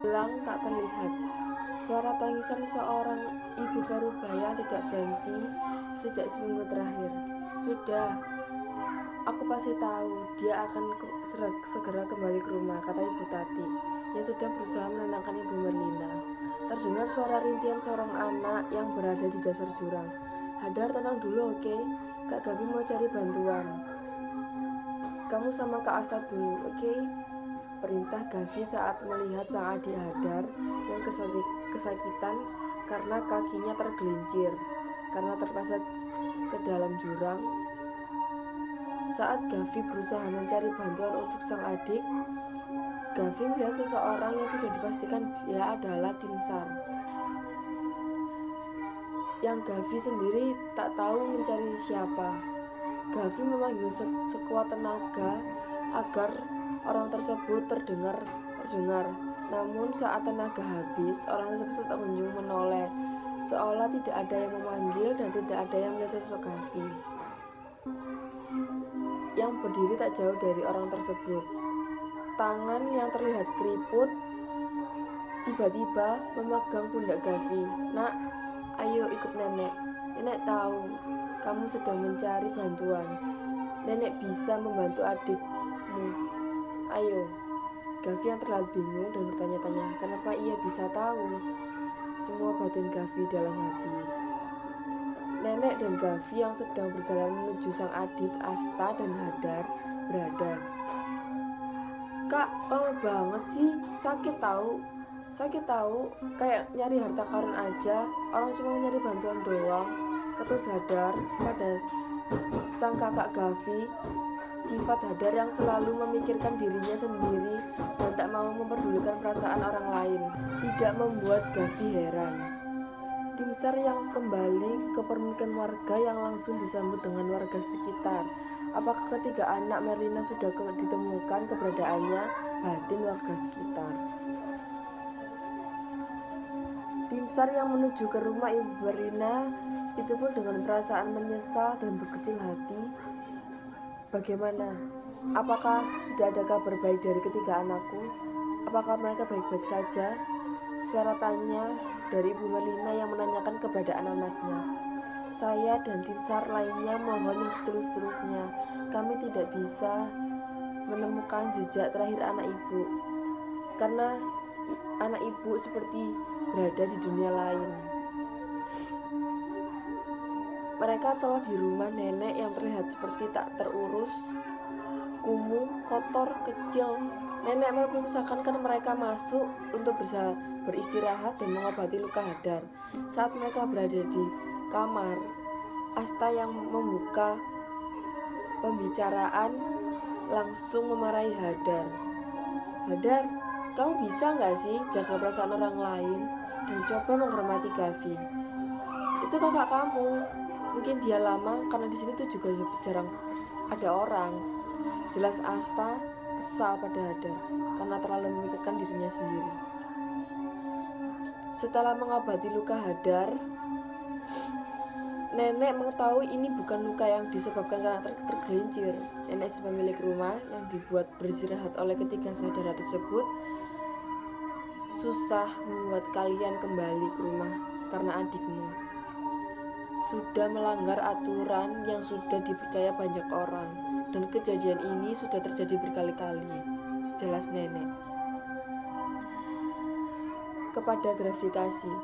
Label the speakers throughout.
Speaker 1: hilang tak terlihat. Suara tangisan seorang ibu parubaya tidak berhenti sejak seminggu terakhir. Sudah, aku pasti tahu dia akan segera kembali ke rumah, kata Ibu Tati yang sedang berusaha menenangkan Ibu Merlina. Terdengar suara rintihan seorang anak yang berada di dasar jurang. Hadar, tenang dulu, oke? Kak Gavi mau cari bantuan. Kamu sama Kak Asta dulu, oke? Perintah Gavi saat melihat sang adik Hadar yang kesakitan karena kakinya tergelincir karena terpleset ke dalam jurang. Saat Gavi berusaha mencari bantuan untuk sang adik, Gavi melihat seseorang yang sudah dipastikan dia adalah Timsar. Yang Gavi sendiri tak tahu mencari siapa. Gavi memanggil sekuat tenaga agar orang tersebut terdengar. Namun saat tenaga habis, orang tersebut tak kunjung menoleh, seolah tidak ada yang memanggil dan tidak ada yang melihat sosok Gavi yang berdiri tak jauh dari orang tersebut. Tangan yang terlihat keriput tiba-tiba memegang pundak Gavi. Nak, ayo ikut nenek. Nenek tahu kamu sedang mencari bantuan. Nenek bisa membantu adikmu. Ayo. Gavi yang terlihat bingung dan bertanya-tanya kenapa ia bisa tahu semua batin Gavi dalam hati. Nenek dan Gavi yang sedang berjalan menuju sang adik Asta dan Hadar berada. Kak, lama banget sih, sakit tahu, kayak nyari harta karun aja, orang cuma nyari bantuan doang, ketus Hadar pada sang kakak Gavi. Sifat Hadar yang selalu memikirkan dirinya sendiri dan tak mau memperdulikan perasaan orang lain tidak membuat Gavi heran. Timsar yang kembali ke permukiman warga yang langsung disambut dengan warga sekitar. Apakah ketiga anak Merlina sudah ditemukan keberadaannya? Batin warga sekitar. Timsar yang menuju ke rumah Ibu Merlina itu pun dengan perasaan menyesal dan berkecil hati. Bagaimana? Apakah sudah ada kabar baik dari ketiga anakku? Apakah mereka baik-baik saja? Suara tanya dari Ibu Merlina yang menanyakan keberadaan anaknya. Saya dan Timsar lainnya mohon yang setulus-tulusnya, kami tidak bisa menemukan jejak terakhir anak ibu, karena anak ibu seperti berada di dunia lain. Mereka telah di rumah nenek yang terlihat seperti tak terurus, kumuh, kotor, kecil. Nenek memerintahkan mereka masuk untuk beristirahat dan mengobati luka Hadar. Saat mereka berada di kamar, Asta yang membuka pembicaraan langsung memarahi Hadar. Hadar, kamu bisa gak sih jaga perasaan orang lain dan coba menghormati Gavi? Itu kakak kamu. Mungkin dia lama karena di sini tuh juga jarang ada orang. Jelas Asta kesal pada Hadar karena terlalu memikirkan dirinya sendiri. Setelah mengobati luka Hadar, nenek mengetahui ini bukan luka yang disebabkan karena tergelincir. Nenek si pemilik rumah yang dibuat beristirahat oleh ketiga saudara tersebut susah membuat kalian kembali ke rumah karena adikmu sudah melanggar aturan yang sudah dipercaya banyak orang, dan kejadian ini sudah terjadi berkali-kali, jelas nenek. Kepada gravitasi,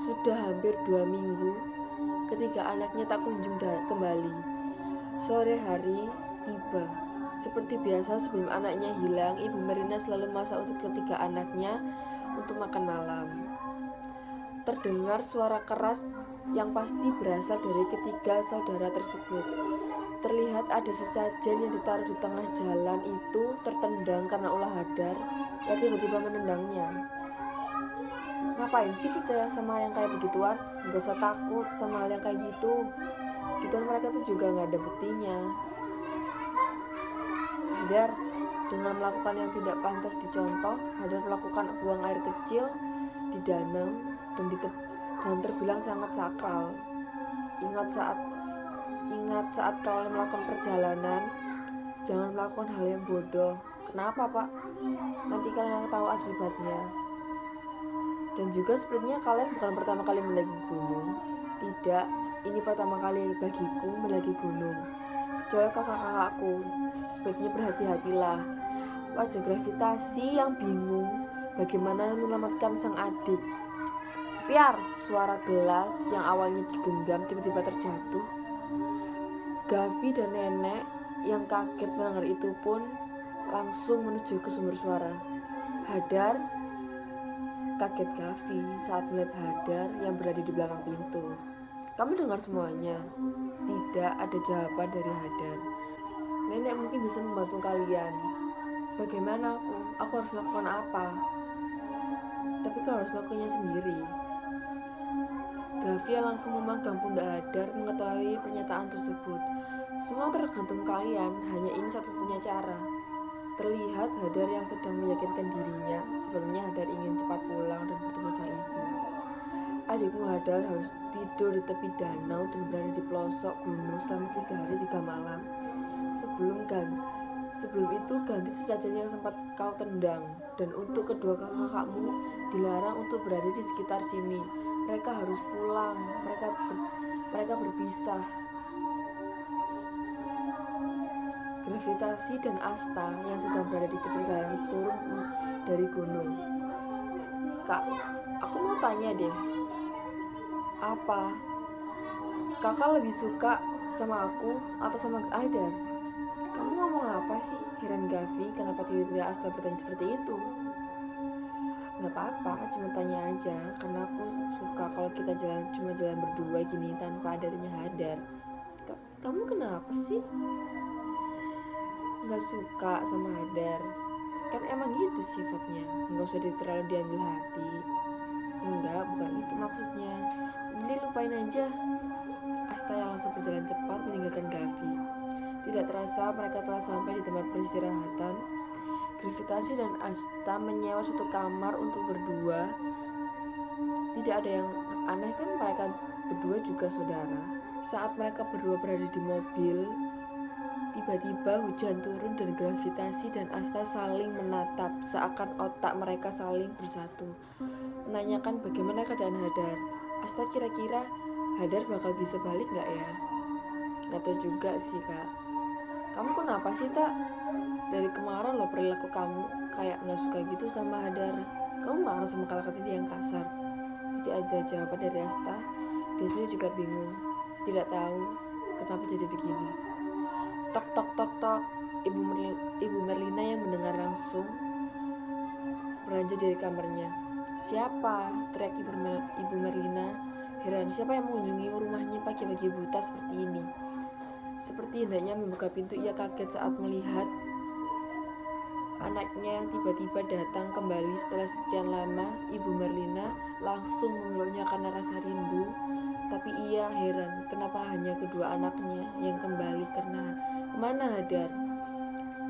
Speaker 1: sudah hampir 2 minggu ketiga anaknya tak kunjung kembali. Sore hari tiba. Seperti biasa sebelum anaknya hilang, Ibu Merlina selalu masak untuk ketiga anaknya untuk makan malam. Terdengar suara keras yang pasti berasal dari ketiga saudara tersebut. Terlihat ada sesajen yang ditaruh di tengah jalan itu tertendang karena ulah Hadar yang tiba-tiba menendangnya. Ngapain sih percaya sama yang kayak begituan? Gak usah takut sama hal yang kayak gitu. Gituan mereka tuh juga gak ada buktinya. Hadar dengan melakukan yang tidak pantas dicontoh, Hadar melakukan buang air kecil di danau dan terbilang sangat sakral. Ingat saat kalian melakukan perjalanan, jangan melakukan hal yang bodoh, Kenapa pak? Nanti kalian akan tahu akibatnya. Dan juga sepertinya kalian bukan pertama kali mendaki gunung. Tidak, ini pertama kali bagiku mendaki gunung. Kecuali kakak-kakakku. Sebaiknya berhati-hatilah. Wajah gravitasi yang bingung bagaimana menyelamatkan sang adik. Piar, suara gelas yang awalnya digenggam tiba-tiba terjatuh. Gavi dan nenek yang kaget mendengar itu pun langsung menuju ke sumber suara. Hadar, kaget Gavi saat melihat Hadar yang berada di belakang pintu. Kamu dengar semuanya? Tidak ada jawaban dari Hadar. Nenek mungkin bisa membantu kalian. Bagaimana aku? Aku harus melakukan apa? Tapi kau harus melakukannya sendiri. Gavia langsung memegang pundak Hadar mengetahui pernyataan tersebut. Semua tergantung kalian, hanya ini satu-satunya cara. Terlihat Hadar yang sedang meyakinkan dirinya. Sebenarnya Hadar ingin cepat pulang dan bertemu sang ibu. Adikmu Hadar harus tidur di tepi danau dan berada di pelosok gunung selama 3 hari 3 malam. Sebelum itu ganti sesajen yang sempat kau tendang. Dan untuk kedua kakakmu dilarang untuk berada di sekitar sini. Mereka harus pulang. Mereka berpisah. Gravitasi dan Asta yang sedang berada di tepi perjalanan turun dari gunung. Kak, aku mau tanya deh. Apa? Kakak lebih suka sama aku atau sama Hadar? Kamu ngomong apa sih? Heran Gavi, kenapa tiba-tiba Asta bertanya seperti itu? Gak apa-apa, cuma tanya aja. Karena aku suka kalau kita cuma jalan berdua gini tanpa adanya Hadar. Kamu kenapa sih? Gak suka sama Hadar? Kan emang gitu sifatnya. Gak usah terlalu diambil hati. Enggak, bukan itu maksudnya. Udah lupain aja. Asta yang langsung berjalan cepat meninggalkan Gavi. Tidak terasa mereka telah sampai di tempat peristirahatan. Gravitasi dan Asta menyewa satu kamar untuk berdua. Tidak ada yang aneh kan, mereka berdua juga saudara. Saat mereka berdua berada di mobil, tiba-tiba hujan turun dan Gravitasi dan Asta saling menatap seakan otak mereka saling bersatu. Menanyakan bagaimana keadaan Hadar. Asta kira-kira Hadar bakal bisa balik gak ya? Gak tau juga sih kak. Kamu kenapa sih tak? Dari kemarin lo perilaku kamu kayak gak suka gitu sama Hadar. Kamu marah sama kata-kata dia yang kasar. Tidak ada jawaban dari Asta. Dia juga bingung. Tidak tahu kenapa jadi begini. Tok tok tok tok. Ibu Merlina yang mendengar langsung beranjak dari kamarnya. Siapa? Teriak Ibu Merlina. Heran, siapa yang mengunjungi rumahnya pagi-pagi buta seperti ini? Seperti hendaknya membuka pintu, ia kaget saat melihat anaknya yang tiba-tiba datang kembali setelah sekian lama. Ibu Merlina langsung memeluknya karena rasa rindu. Tapi ia heran, kenapa hanya kedua anaknya yang kembali? Karena kemana Hadar?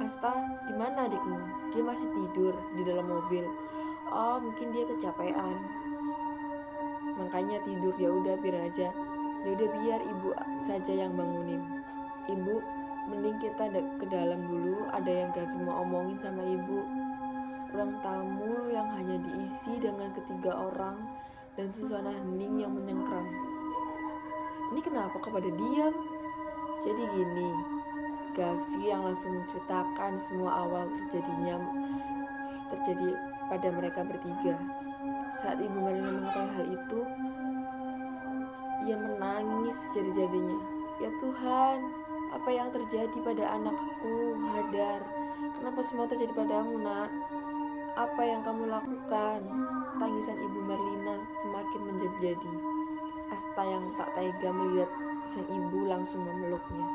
Speaker 1: Asta, di mana adikmu? Dia masih tidur di dalam mobil. Oh, mungkin dia kecapean. Makanya tidur. Ya udah biar aja. Ya udah biar ibu saja yang bangunin. Ibu, mending kita ke dalam dulu. Ada yang Gavi mau omongin sama ibu. Ruang tamu yang hanya diisi dengan 3 orang dan suasana hening yang menyengkram. Ini kenapa kepada diam? Jadi gini, Gavi yang langsung menceritakan semua awal terjadi pada mereka bertiga. Saat Ibu Marina mengetahui hal itu, ia menangis jadi-jadinya. Ya Tuhan, apa yang terjadi pada anakku, Hadar? Kenapa semua terjadi padamu, nak? Apa yang kamu lakukan? Tangisan Ibu Merlina semakin menjadi-jadi. Asta yang tak tega melihat sang ibu langsung memeluknya.